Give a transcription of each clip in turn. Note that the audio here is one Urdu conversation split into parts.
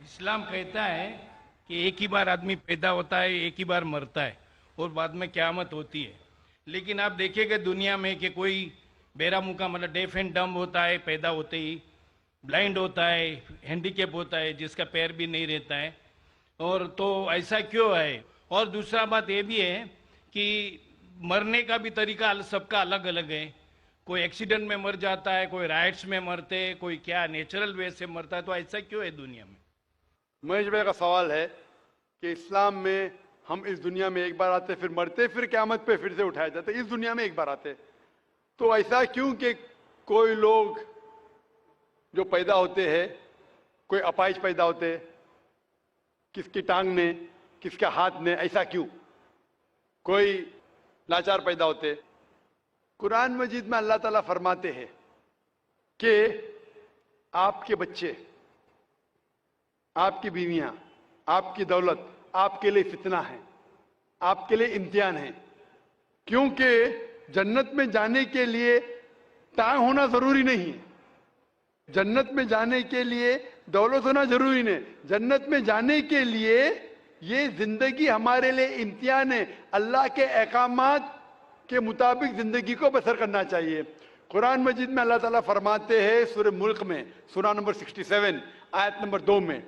اسلام کہتا ہے کہ ایک ہی بار آدمی پیدا ہوتا ہے، ایک ہی بار مرتا ہے اور بعد میں قیامت ہوتی ہے. لیکن آپ دیکھیں کہ دنیا میں کہ کوئی بہرا منہ مطلب ڈیف اینڈ ڈمب ہوتا ہے پیدا ہوتے ہی، بلائنڈ ہوتا ہے، ہینڈیکیپ ہوتا ہے جس کا پیر بھی نہیں رہتا ہے. اور تو ایسا کیوں ہے؟ اور دوسرا بات یہ بھی ہے کہ مرنے کا بھی طریقہ سب کا الگ الگ ہے. کوئی ایکسیڈنٹ میں مر جاتا ہے، کوئی رائٹس میں مرتے، کوئی کیا نیچرل وے سے مرتا ہے. تو ایسا کیوں ہے دنیا میں؟ مہیش بھائی کا سوال ہے کہ اسلام میں ہم اس دنیا میں ایک بار آتے پھر مرتے، پھر قیامت پہ پھر سے اٹھائے جاتے، اس دنیا میں ایک بار آتے. تو ایسا کیوں کہ کوئی لوگ جو پیدا ہوتے ہیں، کوئی اپائش پیدا ہوتے، کس کی ٹانگ نے، کس کا ہاتھ نے، ایسا کیوں؟ کوئی لاچار پیدا ہوتے. قرآن مجید میں اللہ تعالیٰ فرماتے ہیں کہ آپ کے بچے، آپ کی بیویاں، آپ کی دولت آپ کے لیے فتنہ ہے، آپ کے لیے امتحان ہے. کیونکہ جنت میں جانے کے لیے ٹانگ ہونا ضروری نہیں ہے، جنت میں جانے کے لیے دولت ہونا ضروری نہیں. جنت میں جانے کے لیے یہ زندگی ہمارے لیے امتحان ہے. اللہ کے احکامات کے مطابق زندگی کو بسر کرنا چاہیے. قرآن مجید میں اللہ تعالیٰ فرماتے ہیں سورہ ملک میں، سورہ نمبر 67 آیت نمبر 2 میں،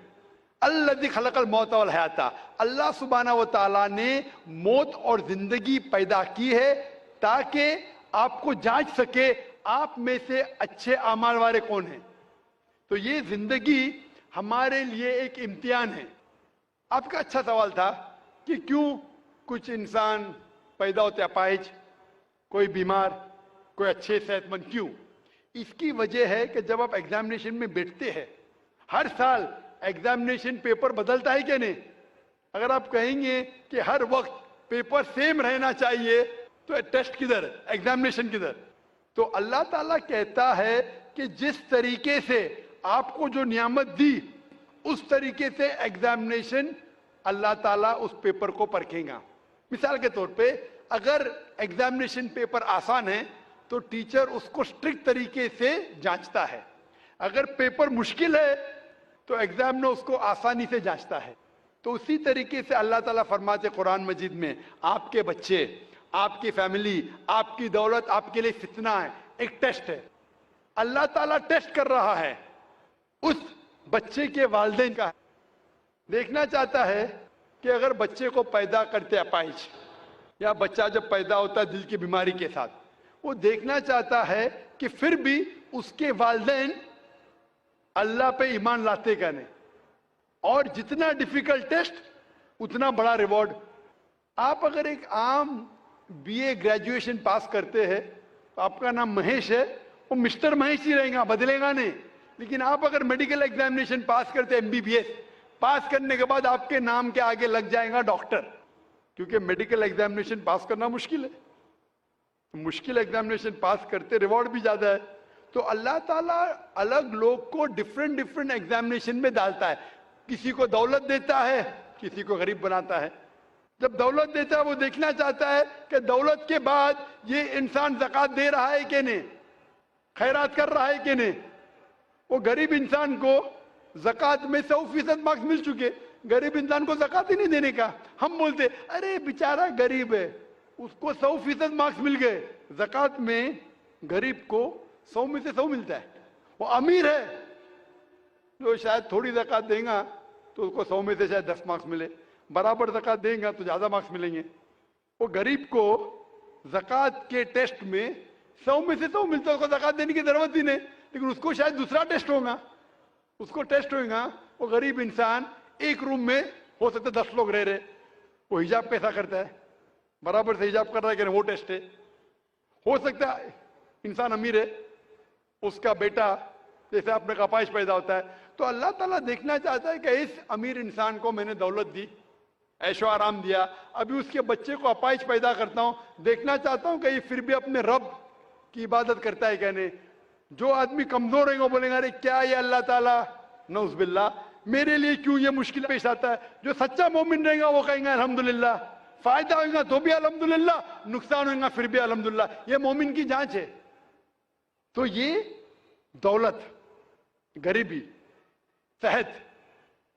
الذی خلق الموت والحیات، اللہ سبحانہ و تعالیٰ نے موت اور زندگی پیدا کی ہے تاکہ آپ کو جانچ سکے آپ میں سے اچھے اعمال والے کون ہیں. تو یہ زندگی ہمارے لیے ایک امتحان ہے. آپ کا اچھا سوال تھا کہ کیوں کچھ انسان پیدا ہوتے اپاہج، کوئی بیمار، کوئی اچھے صحت مند، کیوں؟ اس کی وجہ ہے کہ جب آپ ایگزامینیشن میں بیٹھتے ہیں، ہر سال ایگزامینیشن پیپر بدلتا ہے کہ نہیں؟ اگر آپ کہیں گے کہ ہر وقت پیپر سیم رہنا چاہیے تو ٹیسٹ کدھر، ایگزامینیشن کدھر؟ تو اللہ تعالیٰ کہتا ہے کہ جس طریقے سے آپ کو جو نعمت دی اس طریقے سے ایگزامینیشن اللہ تعالیٰ اس پیپر کو پرکھیں گا. مثال کے طور پہ اگر ایگزامینیشن پیپر آسان ہے تو ٹیچر اس کو سٹرکٹ طریقے سے جانچتا ہے. اگر پیپر مشکل ہے تو ایگزامنر اس کو آسانی سے جانچتا ہے. تو اسی طریقے سے اللہ تعالیٰ فرماتے قرآن مجید میں، آپ کے بچے، آپ کی فیملی، آپ کی دولت آپ کے لیے فتنہ ہے، ایک ٹیسٹ ہے. اللہ تعالیٰ ٹیسٹ کر رہا ہے اس بچے کے والدین کا. دیکھنا چاہتا ہے کہ اگر بچے کو پیدا کرتے اپائش، یا بچہ جب پیدا ہوتا ہے دل کی بیماری کے ساتھ، وہ دیکھنا چاہتا ہے کہ پھر بھی اس کے والدین اللہ پہ ایمان لاتے کا نہیں. اور جتنا ڈیفیکلٹ ٹیسٹ اتنا بڑا ریوارڈ. آپ اگر ایک عام بی اے گریجویشن پاس کرتے ہیں تو آپ کا نام مہیش ہے، وہ مسٹر مہیش ہی رہے گا، بدلے گا نہیں. لیکن آپ اگر میڈیکل ایگزامینیشن پاس کرتے ایم بی بی ایس، پاس کرنے کے بعد آپ کے نام کے آگے لگ جائے گا ڈاکٹر، کیونکہ میڈیکل ایگزامینیشن پاس کرنا مشکل ہے. مشکل ایگزامینیشن پاس کرتے ریوارڈ بھی زیادہ ہے. تو اللہ تعالیٰ الگ لوگ کو ڈیفرنٹ ایگزامینیشن میں ڈالتا ہے. کسی کو دولت دیتا ہے، کسی کو غریب بناتا ہے. جب دولت دیتا ہے وہ دیکھنا چاہتا ہے کہ دولت کے بعد یہ انسان زکوٰۃ دے رہا ہے کہ نہیں، خیرات کر رہا ہے کہ نہیں. وہ غریب انسان کو زکوٰۃ میں 100% مارکس مل چکے، غریب انسان کو زکوٰۃ ہی نہیں دینے کا. ہم بولتے ارے بیچارہ غریب ہے، اس کو 100% مارکس مل گئے. زکوٰۃ میں غریب کو 100 میں سے 100 ملتا ہے. وہ امیر ہے جو شاید تھوڑی زکوٰۃ دیں گا تو اس کو 100 میں سے شاید 10 مارکس ملے، برابر زکوٰۃ دیں گا تو زیادہ مارکس ملیں گے. وہ غریب کو زکوٰۃ کے ٹیسٹ میں 100 میں سے 100 ملتا ہے، اس کو زکوٰۃ دینے کی ضرورت ہی نہیں. لیکن اس کو شاید دوسرا ٹیسٹ ہوگا، اس کو ٹیسٹ ہوگا. وہ غریب انسان ایک روم میں ہو سکتا ہے 10 لوگ رہ رہے، وہ حجاب کیسا کرتا ہے، برابر سے حجاب کر رہا ہے کہ نہیں، وہ ٹیسٹ ہے. ہو سکتا ہے انسان امیر ہے، اس کا بیٹا جیسے اپنے کا اپائش پیدا ہوتا ہے. تو اللہ تعالیٰ دیکھنا چاہتا ہے کہ اس امیر انسان کو میں نے دولت دی، عیش و آرام دیا، ابھی اس کے بچے کو اپائش پیدا کرتا ہوں، دیکھنا چاہتا ہوں کہ یہ پھر بھی اپنے رب کی عبادت کرتا ہے کہ نہیں. جو آدمی کمزور ہے وہ بولیں گے ارے کیا یہ اللہ تعالیٰ، نعوذ باللہ، میرے لیے کیوں یہ مشکل پیش آتا ہے. جو سچا مومن رہے گا وہ کہیں گے الحمدللہ، فائدہ ہوگا تو بھی الحمدللہ، نقصان ہوگا پھر بھی الحمدللہ. یہ مومن کی جانچ ہے. تو یہ دولت، غریبی، صحت،